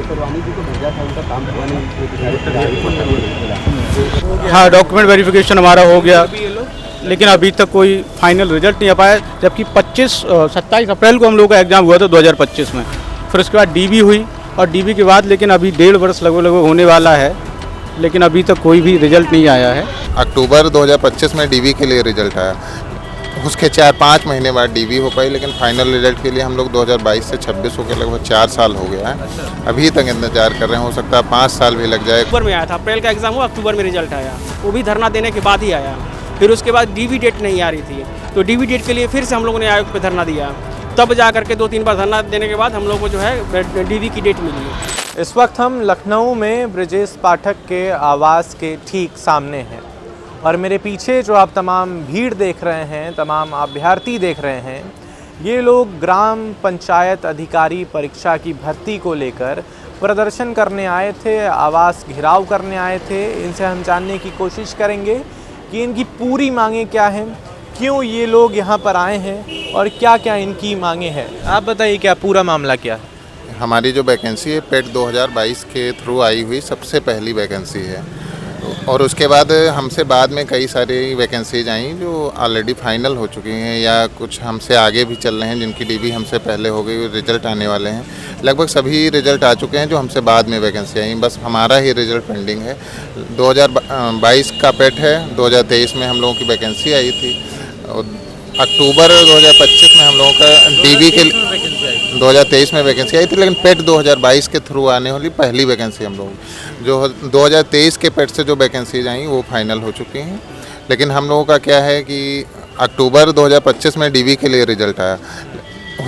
शेखरवानी जी को भेजा था, उनका काम हुआ नहीं। हाँ, डॉक्यूमेंट वेरिफिकेशन हमारा हो गया, लेकिन अभी तक कोई फाइनल रिजल्ट नहीं आ पाया। जबकि 27 अप्रैल को हम लोग का एग्ज़ाम हुआ था 2025 में, फिर उसके बाद डीबी हुई और डीबी के बाद लेकिन अभी 1.5 वर्ष लगभग होने वाला है, लेकिन अभी तक कोई भी रिजल्ट नहीं आया है। अक्टूबर 2025 में डीबी के लिए रिजल्ट आया, उसके 4-5 महीने बाद डीबी हो पाई, लेकिन फाइनल रिजल्ट के लिए हम लोग 2022 से 26 हो के लगभग 4 साल हो गया है। अभी तक इंतजार कर रहे हैं, हो सकता है 5 साल भी लग जाए। अक्टूबर में आया था, अप्रैल का एग्ज़ाम हुआ, अक्टूबर में रिजल्ट आया, वो भी धरना देने के बाद ही आया। फिर उसके बाद डीवी डेट नहीं आ रही थी, तो डीवी डेट के लिए फिर से हम लोगों ने आयोग पे धरना दिया, तब जा करके 2-3 बार धरना देने के बाद हम लोग को जो है डीवी की डेट मिली। इस वक्त हम लखनऊ में ब्रजेश पाठक के आवास के ठीक सामने हैं और मेरे पीछे जो आप तमाम भीड़ देख रहे हैं, तमाम अभ्यर्थी देख रहे हैं, ये लोग ग्राम पंचायत अधिकारी परीक्षा की भर्ती को लेकर प्रदर्शन करने आए थे, आवास घेराव करने आए थे। इनसे हम जानने की कोशिश करेंगे कि इनकी पूरी मांगें क्या हैं, क्यों ये लोग यहाँ पर आए हैं और क्या क्या इनकी मांगें हैं। आप बताइए क्या पूरा मामला क्या है। हमारी जो वैकेंसी है पेट 2022 के थ्रू आई हुई सबसे पहली वैकेंसी है, और उसके बाद हमसे बाद में कई सारी वैकेंसीज आई जो ऑलरेडी फाइनल हो चुकी हैं या कुछ हमसे आगे भी चल रहे हैं, जिनकी डीबी हमसे पहले हो गई, रिजल्ट आने वाले हैं। लगभग सभी रिजल्ट आ चुके हैं जो हमसे बाद में वैकेंसी आई, बस हमारा ही रिजल्ट पेंडिंग है। 2022 का पेट है, 2023 में हम लोगों की वैकेंसी आई थी और अक्टूबर 2025 में हम लोगों का डीबी के 2023 में वैकेंसी आई थी, लेकिन पेट 2022 के थ्रू आने वाली पहली वैकेंसी हम लोग जो 2023 के पेट से जो वैकेंसीज आई वो फाइनल हो चुकी हैं। लेकिन हम लोगों का क्या है कि अक्टूबर 2025 में डीबी के लिए रिजल्ट आया,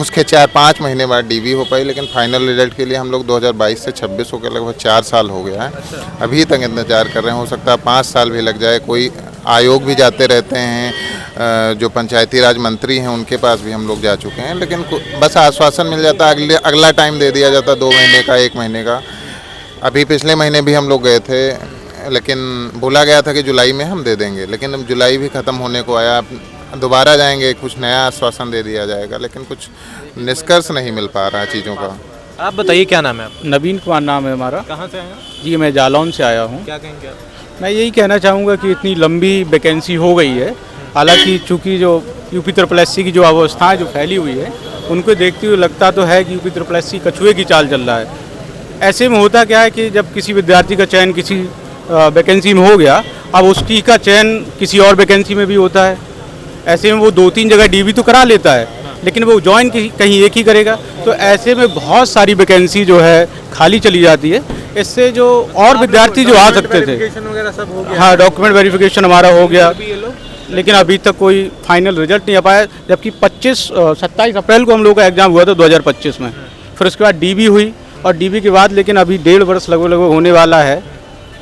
उसके 4-5 महीने बाद डीबी हो पाई, लेकिन फाइनल रिजल्ट के लिए हम लोग 2022 से 26 हो के लगभग 4 साल हो गया है। अभी तक इंतजार कर रहे हैं, हो सकता है 5 साल भी लग जाए। कोई आयोग भी जाते रहते हैं, जो पंचायती राज मंत्री हैं उनके पास भी हम लोग जा चुके हैं, लेकिन बस आश्वासन मिल जाता है, अगला टाइम दे दिया जाता 2 महीने का, 1 महीने का। अभी पिछले महीने भी हम लोग गए थे, लेकिन बोला गया था कि जुलाई में हम दे देंगे, लेकिन अब जुलाई भी ख़त्म होने को आया। दोबारा जाएंगे, कुछ नया आश्वासन दे दिया जाएगा, लेकिन कुछ निष्कर्ष नहीं मिल पा रहा चीज़ों का। आप बताइए क्या नाम है आप। नवीन कुमार नाम है हमारा। कहाँ से आए हैं? जी, मैं जालौन से आया हूँ। क्या कहेंगे आप? मैं यही कहना चाहूँगा कि इतनी लंबी वैकेंसी हो गई है, हालांकि चूँकि जो यूपी SSC की जो अवस्थाएँ जो फैली हुई है, उनको देखते हुए लगता तो है कि यूपी SSC कछुए की चाल चल रहा है। ऐसे में होता क्या है कि जब किसी विद्यार्थी का चयन किसी वैकेंसी में हो गया, अब उसकी का चयन किसी और वैकेंसी में भी होता है। ऐसे में वो 2-3 जगह डीबी तो करा लेता है, लेकिन वो ज्वाइन कहीं एक ही करेगा, तो ऐसे में बहुत सारी वैकेंसी जो है खाली चली जाती है। इससे जो और विद्यार्थी जो आ सकते थे, हाँ, डॉक्यूमेंट वेरिफिकेशन हमारा हो गया, लेकिन अभी तक कोई फाइनल रिजल्ट नहीं आ पाया। जबकि 27 अप्रैल को हम लोग का एग्ज़ाम हुआ था 2025 में, फिर उसके बाद डीबी हुई और डीबी के बाद लेकिन अभी 1.5 वर्ष लगभग होने वाला है,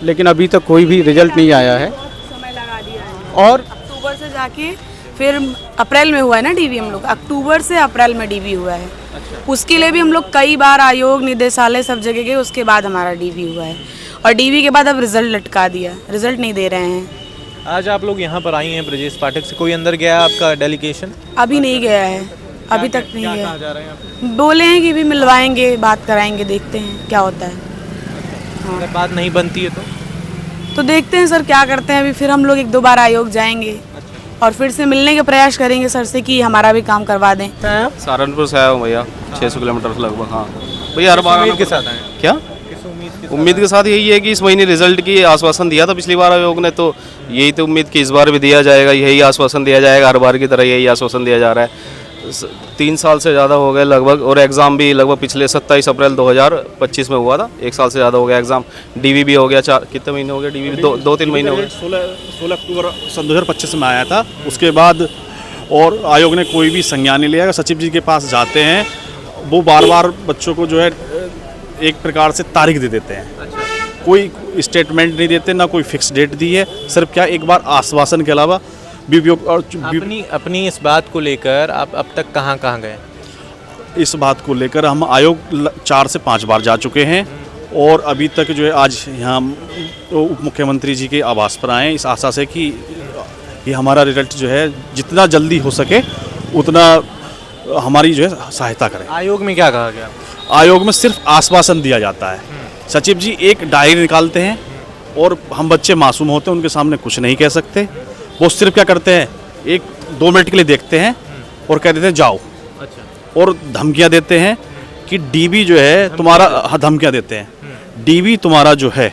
लेकिन अभी तक कोई भी रिजल्ट नहीं आया है। समय लगा दिया है और अक्टूबर से जाके फिर अप्रैल में हुआ है ना डीवी, हम लोग अक्टूबर से अप्रैल में डीवी हुआ है। उसके लिए भी हम लोग कई बार आयोग, निदेशालय, सब जगह गए, उसके बाद हमारा डीवी हुआ है, और डीवी के बाद अब रिजल्ट लटका दिया, रिजल्ट नहीं दे रहे हैं। आज आप लोग यहाँ पर आई हैं ब्रजेश पाठक से, कोई अंदर गया आपका डेलीगेशन? अभी नहीं गया है, अभी तक नहीं क्या गया। कहा जा रहे हैं आप? बोले हैं कि भी मिलवाएंगे, बात कराएंगे, देखते हैं क्या होता है। अगर बात नहीं बनती है तो देखते हैं सर क्या करते हैं। अभी फिर हम लोग 1-2 बार आयोग जाएंगे और फिर से मिलने के प्रयास करेंगे सर से कि हमारा भी काम करवा दें। सहारनपुर से आया हूँ भैया, 600 किलोमीटर से लगभग। हाँ भैया, हर बार के साथ आए क्या उम्मीद के साथ यही है कि इस महीने रिजल्ट की आश्वासन दिया था पिछली बार आयोग ने, तो यही तो उम्मीद कि इस बार भी दिया जाएगा, यही आश्वासन दिया जाएगा। हर बार की तरह यही आश्वासन दिया जा रहा है। 3 साल से ज़्यादा हो गए लगभग, और एग्ज़ाम भी लगभग पिछले 27 अप्रैल 2025 में हुआ था। 1 साल से ज़्यादा हो गया एग्ज़ाम। डीवी भी हो गया, कितने महीने हो गए डीवी? 2-3 महीने हो गए। 16 अक्टूबर सन 2025 में आया था। उसके बाद और आयोग ने कोई भी संज्ञान नहीं लिया। सचिव जी के पास जाते हैं, वो बार बार बच्चों को जो है एक प्रकार से तारीख दे देते हैं। कोई स्टेटमेंट नहीं देते, ना कोई फिक्स डेट दी है, सिर्फ क्या एक बार आश्वासन के अलावा और अपनी इस बात को लेकर आप अब तक कहाँ गए? इस बात को लेकर हम आयोग 4 से 5 बार जा चुके हैं, और अभी तक जो है आज यहाँ उप मुख्यमंत्री जी के आवास पर आए इस आशा से कि ये हमारा रिजल्ट जो है जितना जल्दी हो सके उतना हमारी जो है सहायता करें। आयोग में क्या कहा गया? आयोग में सिर्फ आश्वासन दिया जाता है। सचिव जी एक डायरी निकालते हैं और हम बच्चे मासूम होते हैं, उनके सामने कुछ नहीं कह सकते। वो सिर्फ क्या करते हैं, 1-2 मिनट के लिए देखते हैं और कह देते हैं जाओ। अच्छा। और धमकियां देते हैं कि डीबी जो है तुम्हारा, धमकियां देते हैं डीबी तुम्हारा जो है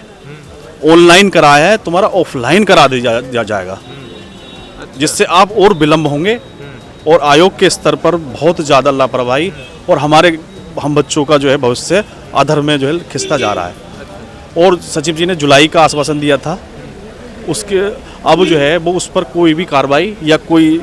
ऑनलाइन कराया है, तुम्हारा ऑफलाइन करा दिया जाएगा, जिससे आप और विलम्ब होंगे। और आयोग के स्तर पर बहुत ज़्यादा लापरवाही और हम बच्चों का जो है भविष्य अधर में जो है खिसता जा रहा है। और सचिव जी ने जुलाई का आश्वासन दिया था, उसके अब जो है वो उस पर कोई भी कार्रवाई या कोई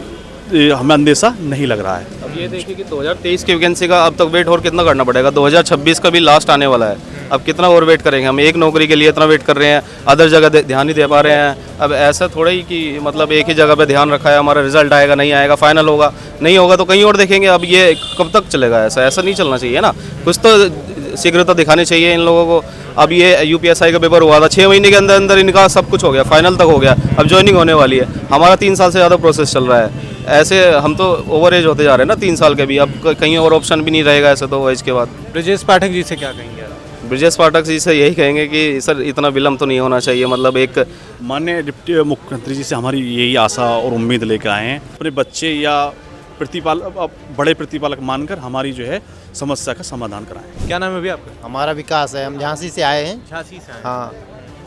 हमें अंदेशा नहीं लग रहा है। अब ये देखिए कि 2023 की वैकेंसी का अब तक वेट और कितना करना पड़ेगा। 2026 का भी लास्ट आने वाला है, अब कितना और वेट करेंगे हम? एक नौकरी के लिए इतना वेट कर रहे हैं, अदर जगह ध्यान नहीं दे पा रहे हैं। अब ऐसा थोड़ा ही कि मतलब एक ही जगह पे ध्यान रखा है, हमारा रिजल्ट आएगा नहीं आएगा, फाइनल होगा नहीं होगा तो कहीं और देखेंगे। अब ये कब तक चलेगा? ऐसा नहीं चलना चाहिए ना, कुछ तो शीघ्रता दिखानी चाहिए इन लोगों को। अब ये यूपीएसआई का पेपर हुआ था, 6 महीने के अंदर अंदर इनका सब कुछ हो गया, फाइनल तक हो गया, अब ज्वाइनिंग होने वाली है। हमारा 3 साल से ज़्यादा प्रोसेस चल रहा है। ऐसे हम तो ओवर एज होते जा रहे हैं ना 3 साल के भी, अब कहीं और ऑप्शन भी नहीं रहेगा ऐसे तो एज के बाद। ब्रजेश पाठक जी से क्या कहेंगे? ब्रजेश पाठक जी से यही कहेंगे कि सर इतना विलम्ब तो नहीं होना चाहिए। मतलब एक माननीय डिप्टी मुख्यमंत्री जी से हमारी यही आशा और उम्मीद लेकर आए हैं, अपने बच्चे या बड़े प्रतिपालक मानकर हमारी जो है समस्या का समाधान कराएं। क्या नाम है अभी आपका? हमारा विकास है, हम झांसी से आए हैं। झांसी से आए। हाँ,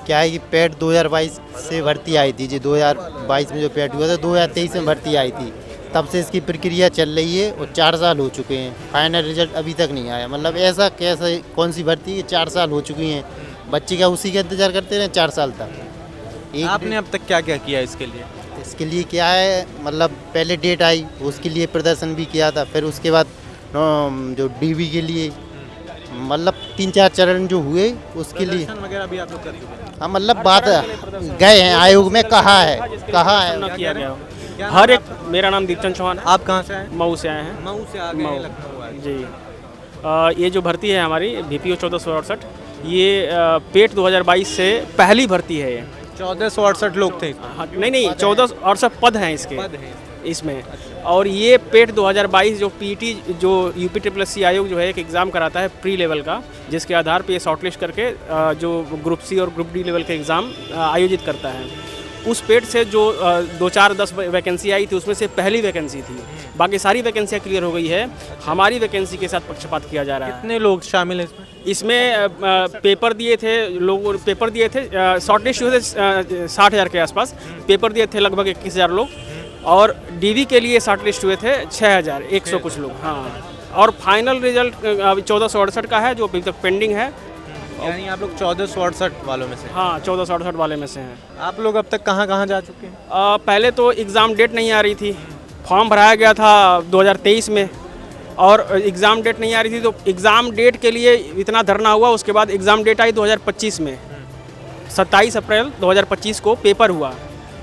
क्या है कि पेट 2022 से भर्ती आई थी जी। 2022 में जो पेट हुआ था, 2023 में भर्ती आई थी, तब से इसकी प्रक्रिया चल रही है और 4 साल हो चुके हैं, फाइनल रिजल्ट अभी तक नहीं आया। मतलब ऐसा कैसे, कौन सी भर्ती है? 4 साल हो चुकी हैं, बच्चे का उसी का इंतजार करते रहे 4 साल तक। आपने अब तक क्या क्या किया इसके लिए? इसके लिए क्या है, मतलब पहले डेट आई, उसके लिए प्रदर्शन भी किया था, फिर उसके बाद जो डीवी के लिए मतलब 3-4 चरण जो हुए उसके लिए वगैरह भी आप लोग कर चुके हैं? हाँ, मतलब बात गए हैं आयोग में, कहा है किया गया हर एक। मेरा नाम दीपचंद चौहान है। आप कहाँ से आए? मऊ से आए हैं। मऊ से आ गए लखनऊ आए। जी। ये जो भर्ती है हमारी VPO 1468, ये पेट 2022 से पहली भर्ती है। ये 1468 लोग थे। हाँ, नहीं 1468 पद हैं इसमें। और ये पेट 2022 जो पीटी जो UPSSC आयोग जो है एक एग्ज़ाम कराता है प्री लेवल का, जिसके आधार पे ये शॉर्टलिस्ट करके जो ग्रुप C और ग्रुप D लेवल के एग्ज़ाम आयोजित करता है। उस पेट से जो 2-4-10 वैकेंसी आई थी, उसमें से पहली वैकेंसी थी। बाकी सारी वैकेंसियाँ क्लियर हो गई है। हमारी वैकेंसी के साथ पक्षपात किया जा रहा है। कितने लोग शामिल हैं इसमें? पेपर दिए थे लोग, पेपर दिए थे, शॉर्टलिस्ट हुए थे 60,000 के आसपास, पेपर दिए थे लगभग 21,000 लोग, और डीवी के लिए शॉर्टलिस्ट हुए थे 6,100 कुछ लोग। हाँ, और फाइनल रिजल्ट अभी 1468 का है जो अभी तक पेंडिंग है। यानी आप लोग 1468 वालों में से? हाँ, 1468 वाले में से हैं। आप लोग अब तक कहाँ जा चुके हैं? पहले तो एग्ज़ाम डेट नहीं आ रही थी, फॉर्म भराया गया था 2023 में, और एग्ज़ाम डेट नहीं आ रही थी तो एग्ज़ाम डेट के लिए इतना धरना हुआ। उसके बाद एग्ज़ाम डेट आई 2025 में, 27 अप्रैल 2025 को पेपर हुआ,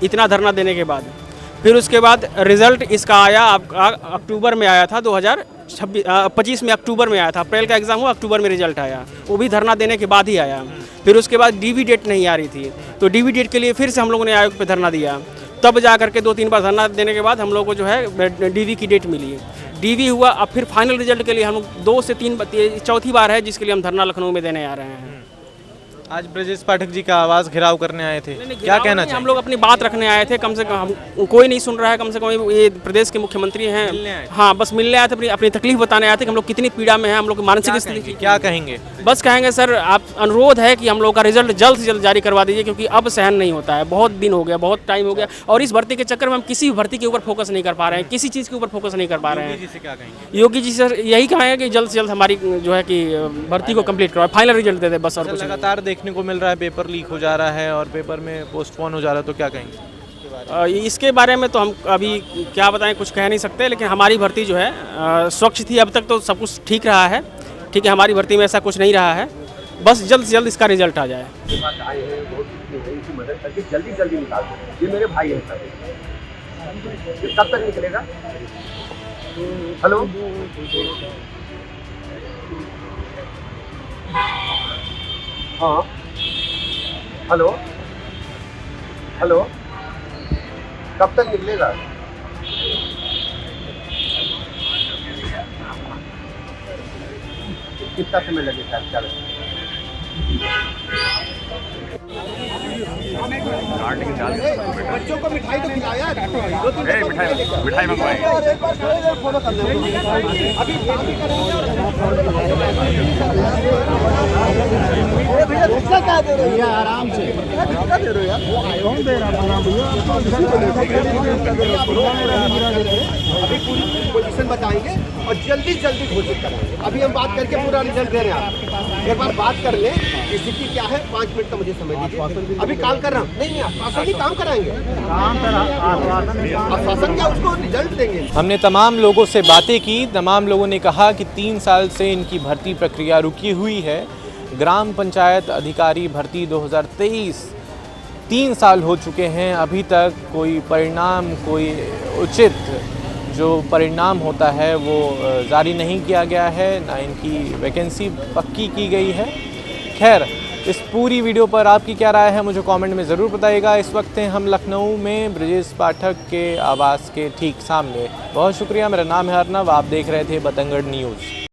इतना धरना देने के बाद। फिर उसके बाद रिज़ल्ट इसका आया अक्टूबर में आया था, 2025 में अक्टूबर में आया था। अप्रैल का एग्ज़ाम हुआ, अक्टूबर में रिजल्ट आया, वो भी धरना देने के बाद ही आया। फिर उसके बाद डीवी डेट नहीं आ रही थी, तो डीवी डेट के लिए फिर से हम लोगों ने आयोग पे धरना दिया। तब जा करके 2-3 बार धरना देने के बाद हम लोग को जो है डीवी की डेट मिली। डीवी हुआ, अब फिर फाइनल रिजल्ट के लिए हम लोग 2 से 3 चौथी बार है जिसके लिए हम धरना लखनऊ में देने आ रहे हैं। आज ब्रजेश पाठक जी का आवाज़ घिराव करने आए थे, क्या कहना चाहिए? हम लोग अपनी बात रखने आए थे, कम से कम हम कोई नहीं सुन रहा है, कम से कम ये प्रदेश के मुख्यमंत्री हैं। हाँ, बस मिलने आए थे, अपनी तकलीफ बताने आए थे कि हम लोग कितनी पीड़ा में हैं, हम लोग की मानसिक स्थिति। क्या कहेंगे? बस कहेंगे सर, आप अनुरोध है कि हम लोग का रिजल्ट जल्द से जल्द जारी करवा दीजिए, क्योंकि अब सहन नहीं होता है। बहुत दिन हो गया, बहुत टाइम हो गया, और इस भर्ती के चक्कर में हम किसी भर्ती के ऊपर फोकस नहीं कर पा रहे हैं, किसी चीज़ के ऊपर फोकस नहीं कर पा रहे हैं। योगी जी सर यही कहेंगे कि जल्द से जल्द हमारी जो है कि भर्ती को कंप्लीट करवाए, फाइनल रिजल्ट दे दे बस। और लगातार देखने को मिल रहा है पेपर लीक हो जा रहा है और पेपर में पोस्टपोन हो जा रहा है, तो क्या कहेंगे? इसके बारे में तो हम अभी क्या बताएं, कुछ कह नहीं सकते, लेकिन हमारी भर्ती जो है स्वच्छ थी। अब तक तो सब कुछ ठीक रहा है, ठीक है, हमारी भर्ती में ऐसा कुछ नहीं रहा है। बस जल्द से जल्द इसका रिजल्ट आ जाए। जल्दी निकाल दो, ये मेरे भाई हैं सर, कब तक निकलेगा? हेलो, हाँ, हेलो, कब तक निकलेगा? कितना समय लगेगा क्या लगता है? बच्चों को मिठाई तो खिलाया, 2-3 मिठाई मंगवाएंगे। फॉलो करना अभी भैया दूसरा क्या दे रहे हो? आराम से क्या दे रहे हो यार? कौन दे रहा है अभी पूरी पोजीशन बताएंगे और जल्दी घोषित कराएंगे। अभी हम बात करके पूरा रिजल्ट दे रहे हैं आपको। एक बार बात कर लें कि स्थिति क्या है, 5 मिनट का मुझे समय दीजिए। अभी काम कर रहा हूँ। नहीं आश्वासन ही काम कराएंगे, आश्वासन क्या उसको रिजल्ट देंगे। हमने तमाम लोगों से बातें की। तमाम लोगों ने कहा कि 3 साल से इनकी भर्ती प्रक्रिया रुकी हुई है। ग्राम पंचायत अधिकारी भर्ती 2023 3 साल हो चुके हैं, अभी तक कोई परिणाम, कोई उचित जो परिणाम होता है वो जारी नहीं किया गया है, ना इनकी वैकेंसी पक्की की गई है। खैर, इस पूरी वीडियो पर आपकी क्या राय है मुझे कमेंट में ज़रूर बताइएगा। इस वक्त हैं हम लखनऊ में ब्रजेश पाठक के आवास के ठीक सामने। बहुत शुक्रिया। मेरा नाम है अर्नव, आप देख रहे थे बतंगड़ न्यूज़।